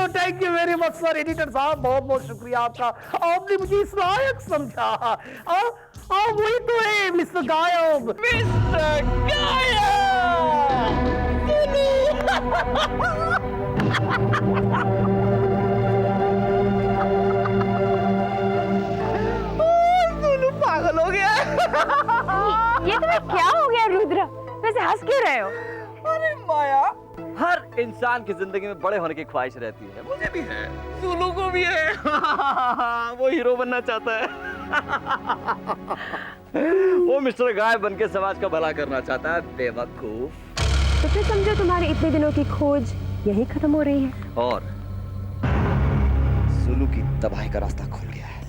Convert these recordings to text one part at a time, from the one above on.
Thank you very much sir. Editor साहब बहुत बहुत शुक्रिया आपका, आपने मुझे इस लायक समझा। वही तो है मिस्टर गायब। मिस्टर सुलू पागल हो गया। ये तुम्हें क्या हो गया रुद्र? वैसे हंस क्यों रहे हो? अरे माया, हर इंसान की जिंदगी में बड़े होने की ख्वाहिश रहती है, मुझे भी है, सुलू को भी है। वो हीरो बनना चाहता है। वो मिस्टर गायब बनके समाज का भला करना चाहता है, बेवकूफ। तो फिर समझो तुम्हारे इतने दिनों की खोज यही खत्म हो रही है। और सुलू की तबाही का रास्ता खुल गया है।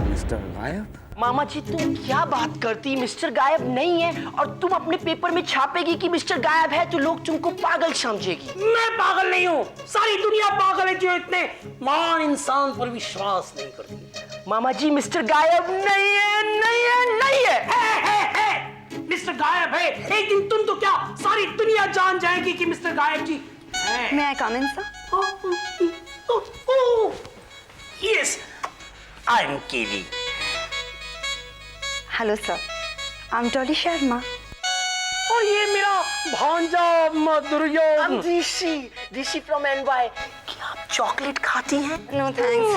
मिस्टर गायब? मामा जी तुम क्या बात करती, मिस्टर गायब नहीं है, और तुम अपने पेपर में छापेगी कि मिस्टर गायब है तो लोग तुमको पागल समझेगी। मैं पागल नहीं हूँ, सारी दुनिया पागल है जो इतने महान इंसान पर विश्वास नहीं करती। मामा जी मिस्टर गायब नहीं है, नहीं है, नहीं है। है। मिस्टर गायब है। एक दिन तुम तो क्या सारी दुनिया जान जाएगी कि मिस्टर गायब जी है। मैं come in sir? Yes, I am केली। Hello sir, I am Dolly Sharma. और ये मेरा भांजा दुर्योधन। ऋषि फ्रॉम एनवाई। क्या आप चॉकलेट खाती हैं? No thanks.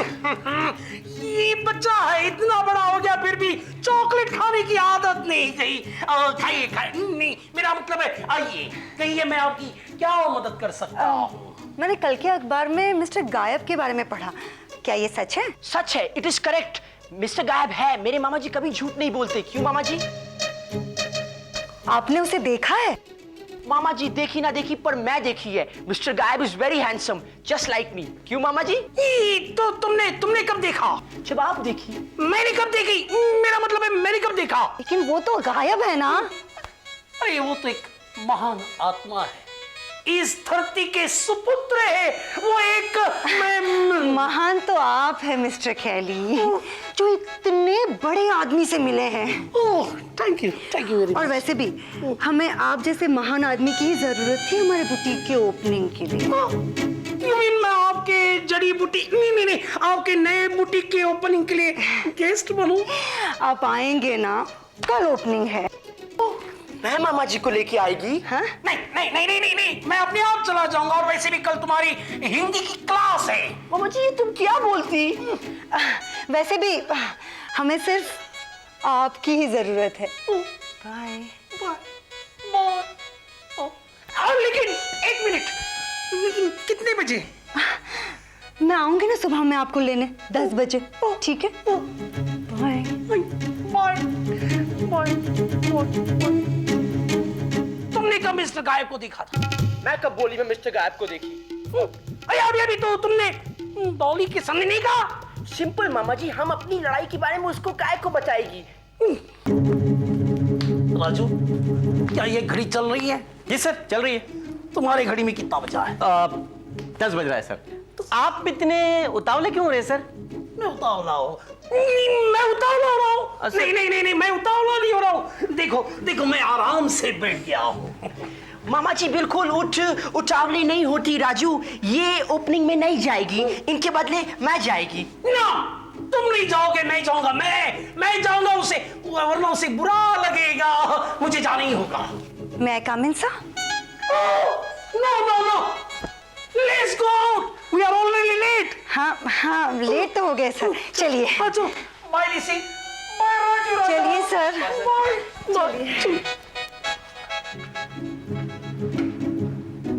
ये बच्चा है, इतना बड़ा हो गया फिर भी चॉकलेट खाने की आदत नहीं गई। खाइए खाइए। नहीं, मेरा मतलब है आइए, कहिए मैं आपकी क्या मदद कर सकता हूँ। मैंने कल के अखबार में मिस्टर गायब के बारे में पढ़ा, क्या ये सच है? सच है, इट इज करेक्ट। मिस्टर गायब है। मेरे मामा जी कभी झूठ नहीं बोलते। क्यों मामा जी? आपने उसे देखा है? मामा जी देखी ना देखी पर मैं देखी है। मिस्टर गायब is very handsome, just like me. क्यों मामा जी? तो तुमने कब देखा? जब आप देखी। मैंने कब देखी? मेरा मतलब है मैंने कब देखा? लेकिन वो तो गायब है ना। अरे वो तो एक महान आत्मा है, इस धरती के सुपुत्र है। वो एक महान तो आप है मिस्टर खैली, जो इतने बड़े आदमी से मिले हैं। ओह थैंक यू वेरी और मच। वैसे भी हमें आप जैसे महान आदमी की जरूरत थी हमारे बुटीक के ओपनिंग के लिए। You mean मैं आपके जड़ी बूटी नहीं आपके नए बुटीक के ओपनिंग के लिए गेस्ट बनूं? आप आएंगे ना? कल ओपनिंग है। मैं मामा जी को लेके आएगी? हाँ? नहीं, मैं अपने आप चला जाऊंगा। और वैसे भी कल तुम्हारी हिंदी की क्लास है। मामा जी ये तुम क्या बोलती? वैसे भी हमें सिर्फ आपकी ही जरूरत है। बाय। लेकिन एक मिनट, लेकिन कितने बजे? मैं आऊंगी ना सुबह में आपको लेने 10 बजे, ठीक है? बाय। तुमने कब मिस्टर गायब को देखा था? मैं कब बोली मैं मिस्टर गायब को देखी? अभी तो तुमने डॉली के सामने नहीं कहा। सिंपल मामा जी, हम अपनी लड़ाई के बारे में उसको काय को बचाएगी। राजू, क्या ये घड़ी चल रही है? जी सर, चल रही है। तुम्हारे घड़ी में कितना बजा है? 10 बज रहा है सर। तो आप इतने उतावले क्यों हो रहे सर? मैं उतावला हूँ? मैं उतावला हो रहा हूँ? नहीं, मैं उतावला नहीं हो रहा हूँ। देखो मैं आराम से बैठ गया हूँ। मामा जी बिल्कुल उतावली नहीं होती राजू। ये ओपनिंग में नहीं जाएगी, इनके बदले मैं जाएगी। ना, तुम नहीं जाओगे, मैं जाऊंगा। मैं जाऊंगा उसे, वरना उसे बुरा लगेगा। मुझे जाना ही होगा। मैं come in sir? No. Let's go out. We are already late. हाँ, लेट तो हो गए सर। चलिए Bye, Lisi. Bye, Raju. चलिए सर। Bye.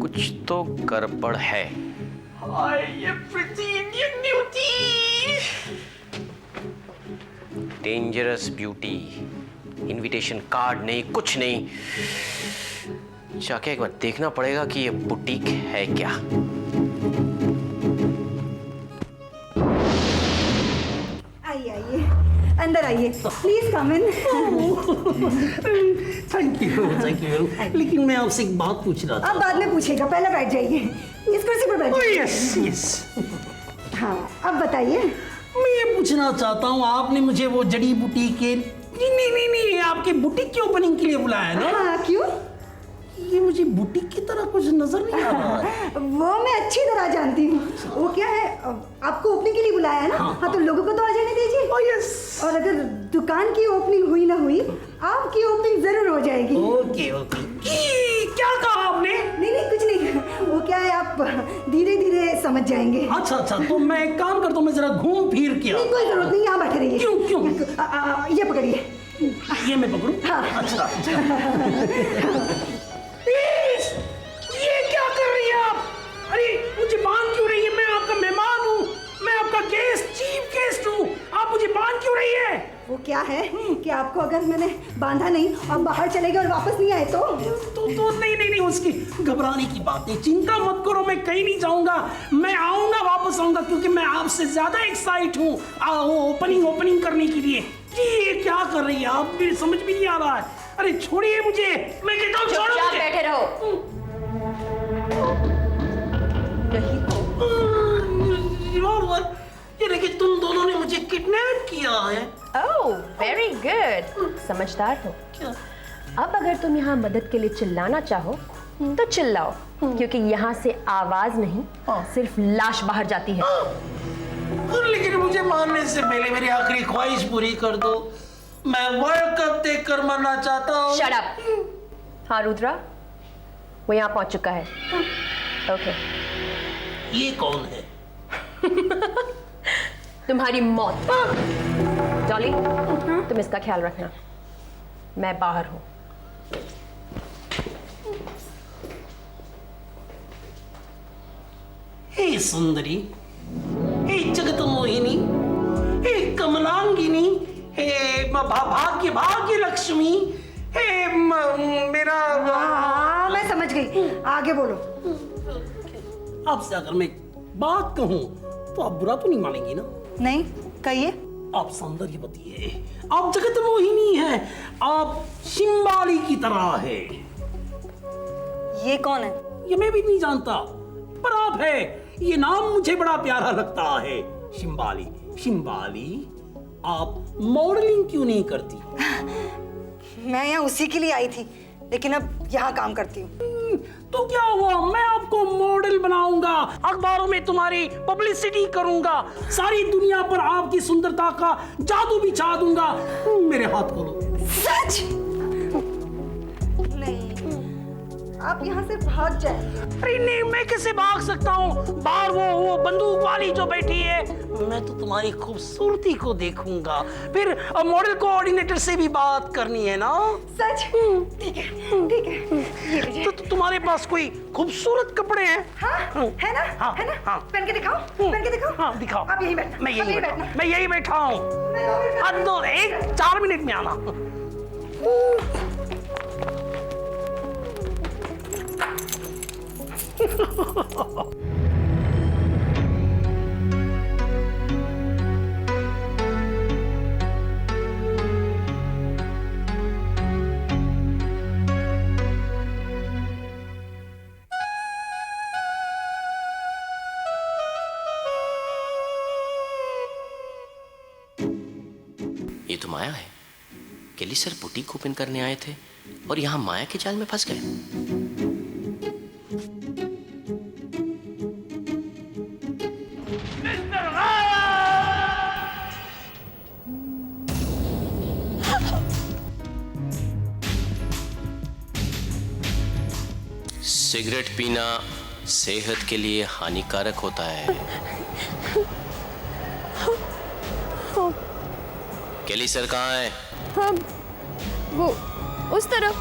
कुछ तो गड़बड़ है। Hi, you pretty Indian beauty. Dangerous beauty. Invitation card नहीं, कुछ नहीं। जाके एक बार देखना पड़ेगा कि ये बुटीक है क्या। आइए, अंदर आइए, please come in. Thank you. लेकिन मैं आपसे एक बात पूछ रहा था। आप बाद में पूछेगा, पहले बैठ जाइए, इस कुर्सी पर बैठिए। यस। हाँ, अब बताइए। मैं ये पूछना चाहता हूँ, आपने मुझे वो जड़ी बूटी के नहीं आपके बुटीक की ओपनिंग के लिए बुलाया ना? हाँ, क्यों? ये मुझे बुटीक की तरह कुछ नजर नहीं आ रहा है। वो मैं अच्छी तरह जानती हूँ। वो क्या है, आपको ओपनिंग के लिए बुलाया है ना? हाँ तो लोगों को तो आ जाने दीजिए। यस। और अगर दुकान की ओपनिंग हुई ना हुई, आपकी ओपनिंग जरूर हो जाएगी। Okay okay. क्या कहा आपने? नहीं नहीं कुछ नहीं, वो क्या है आप धीरे धीरे समझ जाएंगे। अच्छा अच्छा, तो मैं एक काम करता हूँ, मैं जरा घूम फिर के नहीं कोई जरूरत नहीं, यहाँ बैठे रहिए। क्यों? ये पकड़िए। ये मैं पकड़ूं? हाँ। अच्छा। ये क्या कर रही है आप? अरे मुझे बांध क्यों रही है? मैं आपका मेहमान हूँ, मैं आपका गेस्ट, चीफ गेस्ट हूँ, आप मुझे बांध क्यों रही है? वो क्या है कि आपको अगर मैंने बांधा नहीं और बाहर चले गए और वापस नहीं आए तो नहीं उसकी घबराने की बात नहीं, चिंता मत करो, मैं कहीं नहीं जाऊंगा, मैं आऊंगा, वापस आऊंगा, क्योंकि मैं आपसे ज्यादा एक्साइट हूँ ओपनिंग करने के लिए। ये क्या कर रही है आप? मेरी समझ भी नहीं आ रहा है। अरे छोड़िए मुझे, मैं कहता हूँ छोड़ो मुझे। बैठे रहो। रिवॉल्वर, ये देखिए तुम दोनों ने मुझे किडनैप किया है। ओह वेरी गुड, समझदार हो। क्या? अब अगर तुम यहाँ मदद के लिए चिल्लाना चाहो तो चिल्लाओ, क्योंकि यहाँ से आवाज नहीं सिर्फ लाश बाहर जाती है। लेकिन मुझे मारने से पहले मेरी आखिरी ख्वाहिश पूरी कर दो, मैं वर्ल्ड कप देख कर मरना चाहता हूँ। Shut up. हाँ रुद्रा, वो यहाँ पहुंच चुका है। ओके। ये कौन है? तुम्हारी मौत। जॉली, तुम इसका ख्याल रखना, मैं बाहर हूं। हे सुंदरी, हे जगत मोहिनी, हे कमलांगिनी, हे भाग्य लक्ष्मी, हे मेरा। हाँ मैं समझ गई, आगे बोलो। आपसे अगर मैं बात कहूं तो आप बुरा तो नहीं मानेंगी ना? नहीं कहिए। आप सौंदर्यवती है, आप जगत मोहिनी है, आप शिम्बाली की तरह है। ये कौन है? ये मैं भी नहीं जानता, पर आप है, ये नाम मुझे बड़ा प्यारा लगता है, शिम्बाली। शिम्बाली, आप मॉडलिंग क्यों नहीं करती? मैं यहाँ उसी के लिए आई थी, लेकिन अब यहाँ काम करती हूँ। तो क्या हुआ, मैं आपको मॉडल बनाऊंगा, अखबारों में तुम्हारी पब्लिसिटी करूंगा, सारी दुनिया पर आपकी सुंदरता का जादू बिछा दूंगा। मेरे हाथ खोलो। सच? नहीं, आप यहाँ से भाग जाएंगे। अरे नहीं, मैं कैसे भाग सकता हूँ? बाहर वो बंदूक वाली जो बैठी है, मैं तो तुम्हारी खूबसूरती को देखूंगा, फिर मॉडल कोऑर्डिनेटर से भी बात करनी है ना। सच? ठीक है ठीक है, ये लीजिए। तो तुम्हारे पास कोई खूबसूरत कपड़े हैं? हाँ है ना? हाँ, है ना? हाँ। पहन के दिखाओ, पहन के दिखाओ। हाँ दिखाओ। आप यही बैठना। मैं आप यही बैठा, मैं यही बैठा हूँ। अब तो 4 मिनट में आना। ये तो माया है। केली सर बुटीक ओपन करने आए थे और यहाँ माया के जाल में फंस गए। सिगरेट पीना सेहत के लिए हानिकारक होता है। केली सर कहाँ है? हाँ, वो उस तरफ।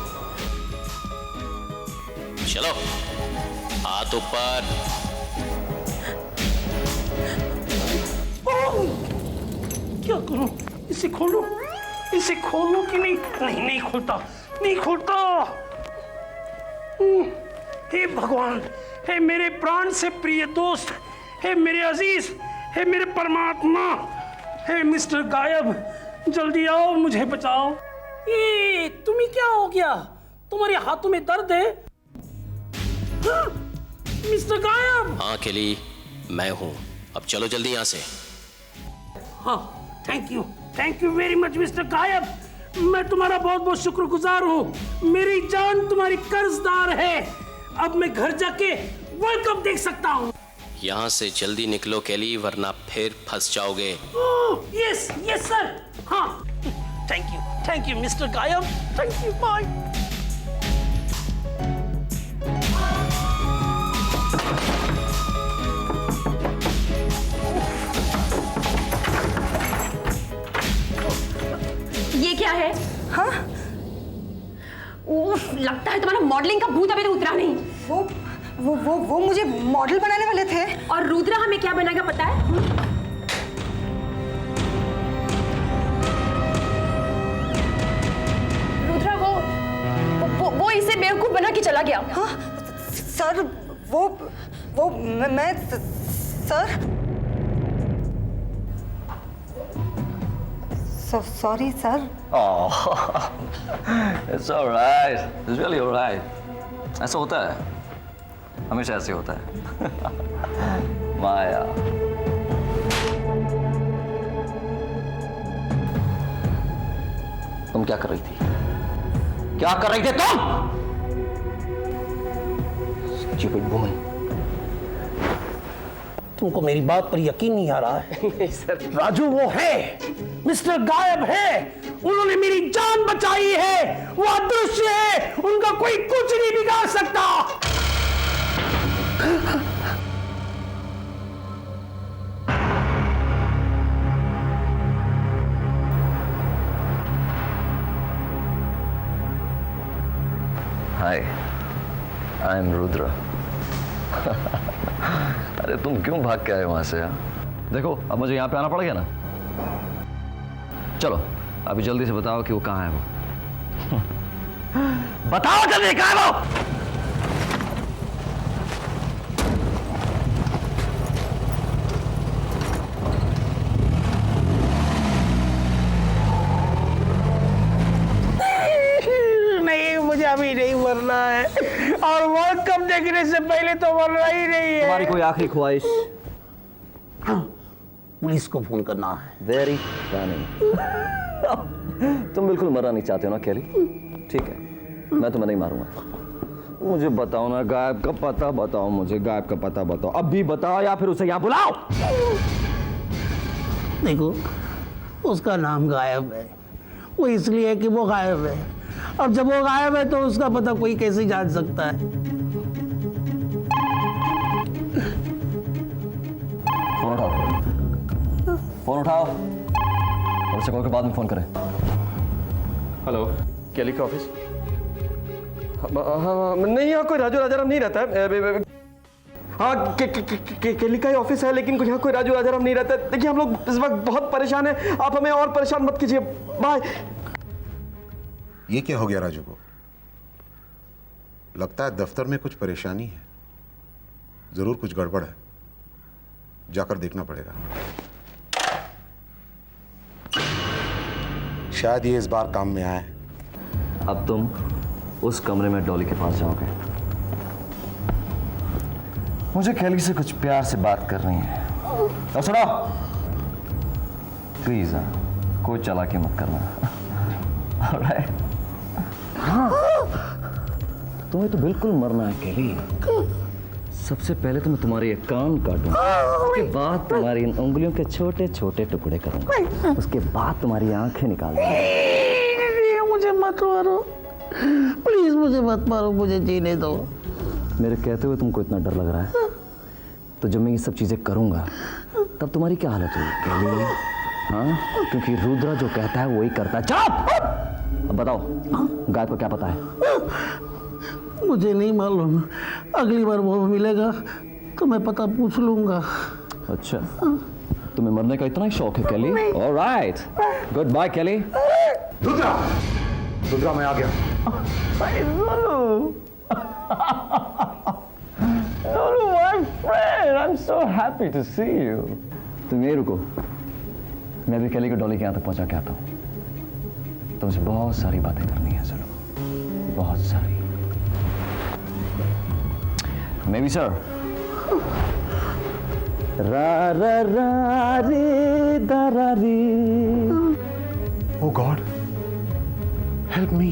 चलो, हाथ ऊपर। क्या करूं? इसे खोलो, इसे खोलो कि नहीं? नहीं, नहीं खुलता, नहीं खुलता। हे भगवान, हे मेरे प्राण से प्रिय दोस्त, हे मेरे अजीज, हे मेरे परमात्मा, हे मिस्टर गायब, जल्दी आओ, मुझे बचाओ। ये तुम्हें क्या हो गया? तुम्हारे हाथों में दर्द है? हाँ, मिस्टर गायब। हाँ केली, मैं हूँ। अब चलो जल्दी यहाँ से। हाँ, thank you very much mister गायब। मैं तुम्हारा बहुत बहुत शुक्रगुजार हूँ। मेरी जान तुम्हारी कर्जदार है। अब मैं घर जाके वर्ल्ड कप देख सकता हूँ। यहाँ से जल्दी निकलो केली, वरना फिर फंस जाओगे। Yes yes sir. हाँ, थैंक यू मिस्टर गायब, थैंक यू, बाय। ये क्या है? हाँ? उफ, लगता है तुम्हारा मॉडलिंग का भूत अभी तो उतरा नहीं। वो मुझे मॉडल बनाने वाले थे। और रुद्रा हमें क्या बनाएगा पता है? रुद्रा वो इसे बेवकूफ बना के चला गया। हाँ? सर वो मैं sir sorry sir. Oh, it's all right. It's really all right. ऐसा होता है, हमेशा ऐसे होता है। माया, तुम क्या कर रही थी? क्या कर रही थी तुम? Stupid woman. तुमको मेरी बात पर यकीन नहीं आ रहा है? राजू वो है, मिस्टर गायब है। उन्होंने मेरी जान बचाई है। वो अदृश्य है, उनका कोई कुछ नहीं बिगाड़ सकता। Hi, I'm Rudra. अरे तुम क्यों भाग के आए वहां से? देखो अब मुझे यहाँ पे आना पड़ गया ना। चलो अभी जल्दी से बताओ कि वो कहाँ है वो। बताओ जल्दी, कहाँ है वो? नहीं, मुझे अभी नहीं मरना है, और वर्ल्ड कप देखने से पहले तो मरना ही नहीं है। तुम्हारी कोई आखिरी ख्वाहिश? पुलिस को फोन करना है। Very funny. तुम बिल्कुल मरना नहीं चाहते हो ना केली? ठीक है, मैं तुम्हें नहीं मारूंगा। मुझे बताओ ना, गायब का पता बताओ मुझे, गायब का पता बताओ, अभी बताओ या फिर उसे यहाँ बुलाओ। देखो, उसका नाम गायब है, वो इसलिए है कि वो गायब है। अब जब वो गायब है तो उसका पता कोई कैसे जान सकता है? फोन उठाओ, फोन उठाओ, और उसे कॉल के बाद में फोन करें। हेलो, केली का ऑफिस? हाँ, नहीं, यहाँ कोई राजू राजाराम नहीं रहता है। हाँ, केली का ही ऑफिस है, लेकिन यहाँ कोई राजू राजाराम नहीं रहता। देखिए, हम लोग इस वक्त बहुत परेशान हैं, आप हमें और परेशान मत कीजिए। बाय। ये क्या हो गया राजू को? लगता है दफ्तर में कुछ परेशानी है। जरूर कुछ गड़बड़ है, जाकर देखना पड़ेगा। शायद ये इस बार काम में आए। अब तुम उस कमरे में डॉली के पास जाओगे। मुझे केली से कुछ प्यार से बात करनी है। और सुनो, प्लीज कोई चालाकी मत करना। ऑलराइट? हाँ, तुम्हें तो बिल्कुल मरना है केली। सबसे पहले तो मैं तुम्हारे ये कान काटूंगा, उसके बाद तुम्हारी इन उंगलियों के छोटे छोटे टुकड़े करूंगा, उसके बाद तुम्हारी आंखें निकाल दूंगा। मुझे मत मारो, प्लीज मुझे मत मारो, मुझे जीने दो। मेरे कहते हुए तुमको इतना डर लग रहा है, तो जब मैं ये सब चीजें करूंगा तब तुम्हारी क्या हालत होगी केली? हाँ, क्योंकि रुद्रा जो कहता है वही करता है। चुप! अब बताओ, गायब को क्या पता है? मुझे नहीं मालूम, अगली बार वो मिलेगा तो मैं पता पूछ लूंगा। अच्छा, तुम्हें मरने का इतना ही शौक है केली? ऑलराइट, गुड बाय केली। रुद्रा, रुद्रा मैं आ गया। My friend, I'm so happy to see you. तुम यहीं रुको, मैं भी केली को डॉली के यहाँ तक पहुँचा के आता हूँ। तुमसे बहुत सारी बातें करनी है, चलो, बहुत सारी। Maybe sir. Ra ra ra re da ra re. Oh God, help me.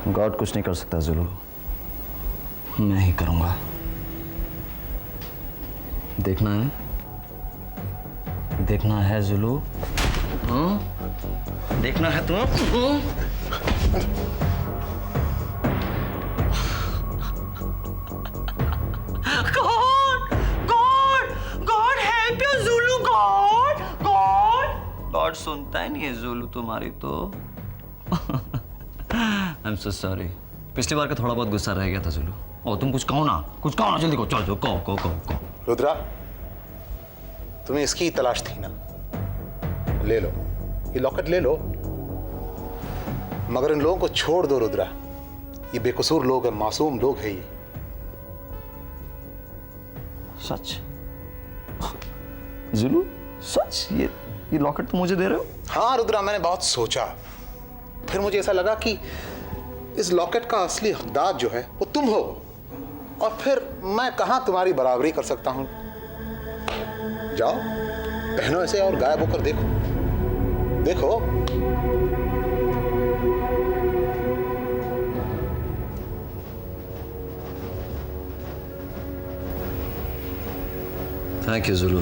God कुछ नहीं कर सकता जुलू, मैं ही करूंगा। देखना है जुलू, देखना है तुम्हें। God help you Julu, God सुनता ही नहीं है जुलू तुम्हारी तो। आई एम सो सॉरी, पिछली बार का थोड़ा बहुत गुस्सा रह गया था जुलू। ओ तुम कुछ कहो ना, जल्दी कहो, चलो कहो। रुद्रा, तुम्हें इसकी ही तलाश थी ना? ले लो, ये लॉकेट ले लो। मगर इन लोगों को छोड़ दो रुद्रा, ये बेकसूर लोग हैं, मासूम लोग हैं ये। सच जुलू, सच ये लॉकेट तुम मुझे दे रहे हो? हाँ रुद्रा, मैंने बहुत सोचा, फिर मुझे ऐसा लगा कि इस लॉकेट का असली हकदार जो है वो तुम हो, और फिर मैं कहां तुम्हारी बराबरी कर सकता हूं। जाओ पहनो इसे और गायब होकर देखो। थैंक यू जुलू,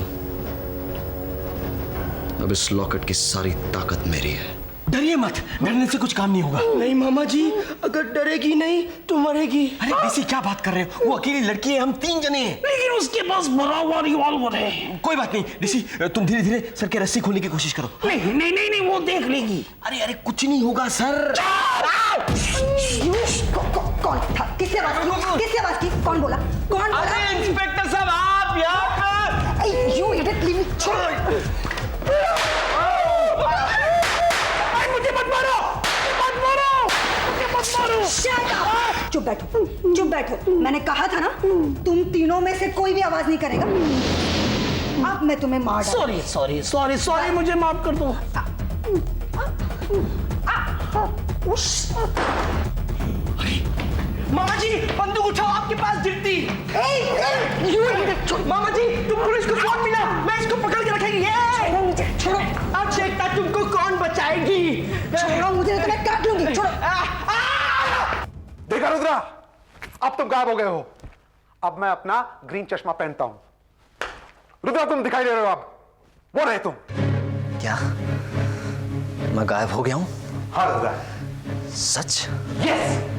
अब इस लॉकेट की सारी ताकत मेरी है। डरिए मत, डरने से कुछ काम नहीं होगा। नहीं मामा जी, अगर डरेगी नहीं तो मरेगी। अरे डीसी क्या बात कर रहे हो, वो अकेली लड़की है, हम 3 जने हैं। लेकिन उसके पास भरा हुआ रिवॉल्वर है। कोई बात नहीं डीसी, तुम धीरे धीरे सर के रस्सी खोलने की कोशिश करो। नहीं, वो देख लेगी। अरे कुछ नहीं होगा सर। कौन था? किससे आवाज की? कौन बोला? अरे इंस्पेक्टर साहब, आप यहाँ पर। You idiot, leave me. छोड़। चुप बैठो। मैंने कहा था ना, तुम तीनों में से कोई भी आवाज नहीं करेगा। अब मैं तुम्हें मार डालूंगा। सॉरी, मुझे माफ कर दो। मामा जी बंदूक उठाओ, आपके पास गिरती। मामा जी, तुम पुलिस को फोन मिला, मैं इसको पकड़ के रखेंगी। छोड़ो। अब देखता तुमको कौन बचाएगी। छोड़ो मुझे, तुम्हें काट लूंगी। छोड़ो। देखा रुद्रा, अब तुम गायब हो गए हो। अब मैं अपना ग्रीन चश्मा पहनता हूं। रुद्रा, तुम दिखाई दे रहे हो अब। वो रहे तुम। क्या मैं गायब हो गया हूं? हाँ रुद्रा। सच? Yes.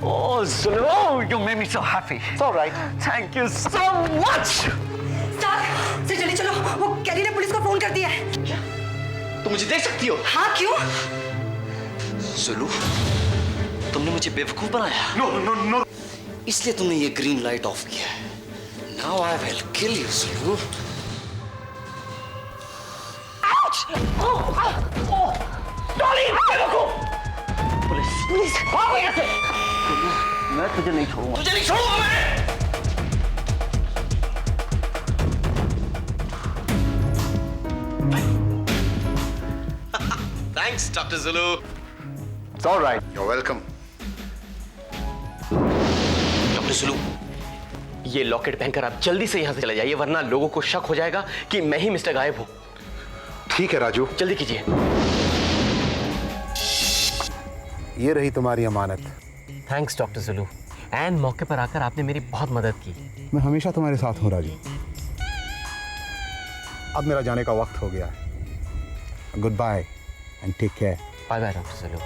Oh, Zulu, you made me so happy. It's all right. Thank you so much. Sir जल्दी चलो, वो कैरी ने पुलिस को फोन कर दिया है। तुम मुझे देख सकती हो? हाँ, क्यों? जुलू, तुमने मुझे बेवकूफ बनाया। No. इसलिए तुमने ये ग्रीन लाइट ऑफ किया है। Now I will kill you, Zulu. Police भागो यहाँ से। मैं तुझे नहीं छोड़ूंगा। मैं। Thanks, Dr. Zulu. It's all right. You're welcome. Doctor Zulu, ये लॉकेट पहनकर आप जल्दी से यहाँ से चले जाइए, वरना लोगों को शक हो जाएगा कि मैं ही मिस्टर गायब हूँ। ठीक है राजू, जल्दी कीजिए। ये रही तुम्हारी अमानत। थैंक्स डॉक्टर जुलू, एंड मौके पर आकर आपने मेरी बहुत मदद की। मैं हमेशा तुम्हारे साथ हूँ राजू। अब मेरा जाने का वक्त हो गया है। Good bye and take care. Bye bye doctor Julu.